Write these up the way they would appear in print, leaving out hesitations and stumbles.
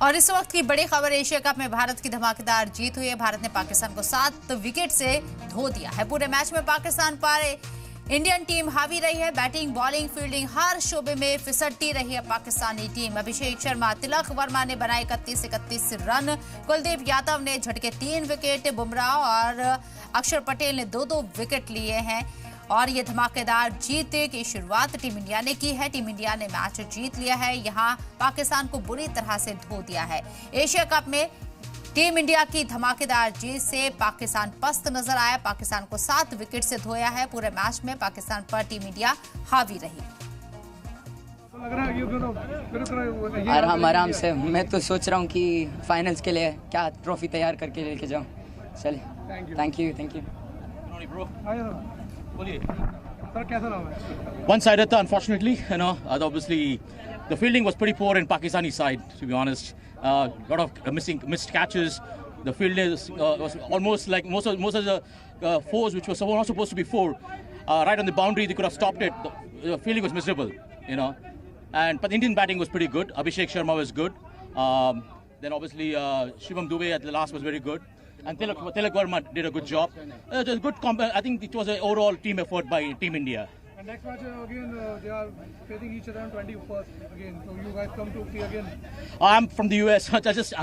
और इस वक्त की बड़ी खबर, एशिया कप में भारत की धमाकेदार जीत हुई है। भारत ने पाकिस्तान को 7 विकेट से धो दिया है। पूरे मैच में पाकिस्तान पर इंडियन टीम हावी रही है। बैटिंग, बॉलिंग, फील्डिंग हर शोबे में फिसलती रही है पाकिस्तानी टीम। अभिषेक शर्मा, तिलक वर्मा ने बनाए 31 रन। कुलदीप यादव ने झटके 3 विकेट। बुमराह और अक्षर पटेल ने 2-2 विकेट लिए हैं। और ये धमाकेदार जीत की शुरुआत टीम इंडिया ने की है। टीम इंडिया ने मैच जीत लिया है, यहां पाकिस्तान को बुरी तरह से धो दिया है। एशिया कप में टीम इंडिया की धमाकेदार जीत से पाकिस्तान पस्त नजर आया। पाकिस्तान को 7 विकेट से धोया है। पूरे मैच में पाकिस्तान पर टीम इंडिया हावी रही। आराम से मैं तो सोच रहा हूँ कि फाइनल्स के लिए क्या ट्रॉफी तैयार करके लेके जाऊँ। चलिए, thank you. One-sided, unfortunately, obviously the fielding was pretty poor in Pakistani side, to be honest. Lot of missed catches. The field was almost like most of the fours, which was not supposed to be 4, right on the boundary. They could have stopped it. The fielding was miserable, but the Indian batting was pretty good. Abhishek Sharma was good. Then obviously Shivam Dube at the last was very good. And Tilak Verma did a good job. It was a good I think it was an overall team effort by Team India. And next match again, they are facing each other on 21st again. So you guys come to see again. I'm from the US.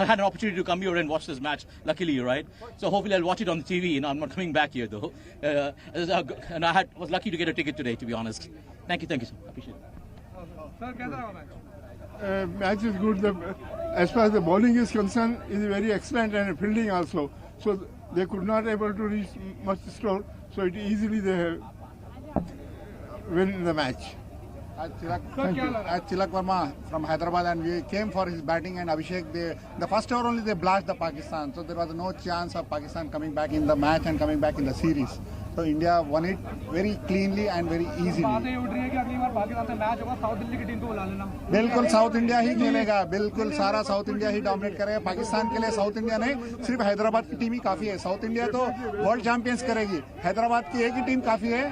I had an opportunity to come here and watch this match. Luckily, right? So hopefully I'll watch it on the TV. I'm not coming back here though. And I was lucky to get a ticket today, to be honest. Thank you, sir. Appreciate it. Sir, कैसा रहा match? Match is good. As far as the bowling is concerned, is very excellent, and fielding also. So they could not able to reach much score. So it easily they win the match. Tilak Verma from Hyderabad, and we came for his batting and Abhishek. The first over only they blasted the Pakistan, so there was no chance of Pakistan coming back in the match and coming back in the series. So India won it very cleanly and very easily. बातें उठ रही है कि अगली बार पाकिस्तान से match होगा, south Delhi की team को बुला लेना। बिल्कुल साउथ इंडिया ही खेलेगा, बिल्कुल सारा साउथ इंडिया ही डोमिनेट करेगा। पाकिस्तान के लिए साउथ इंडिया नहीं, सिर्फ हैदराबाद की टीम ही काफी है। साउथ इंडिया तो वर्ल्ड चैंपियंस करेगी, हैदराबाद की एक ही टीम काफी है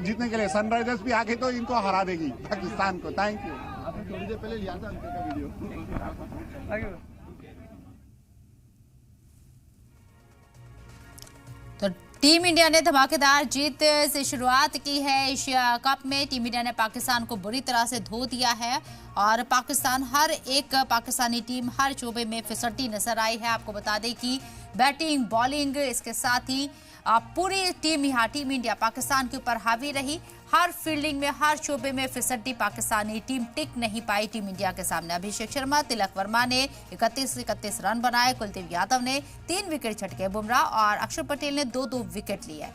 जीतने के लिए। सनराइजर्स भी आके तो इनको हरा देगी पाकिस्तान को। Thank you. आपने थोड़ी देर पहले लिया था उनका वीडियो। Thank you. तो टीम इंडिया ने धमाकेदार जीत से शुरुआत की है। एशिया कप में टीम इंडिया ने पाकिस्तान को बुरी तरह से धो दिया है और हर एक पाकिस्तानी टीम हर शोबे में फिसलती नजर आई है। आपको बता दें कि बैटिंग, बॉलिंग, इसके साथ ही पूरी टीम टीम इंडिया पाकिस्तान के ऊपर हावी रही। हर फील्डिंग में, हर शोबे में फिसलती पाकिस्तानी टीम टिक नहीं पाई टीम इंडिया के सामने। अभिषेक शर्मा, तिलक वर्मा ने 31 रन बनाए। कुलदीप यादव ने 3 विकेट झटके। बुमराह और अक्षर पटेल ने 2-2 विकेट लिए।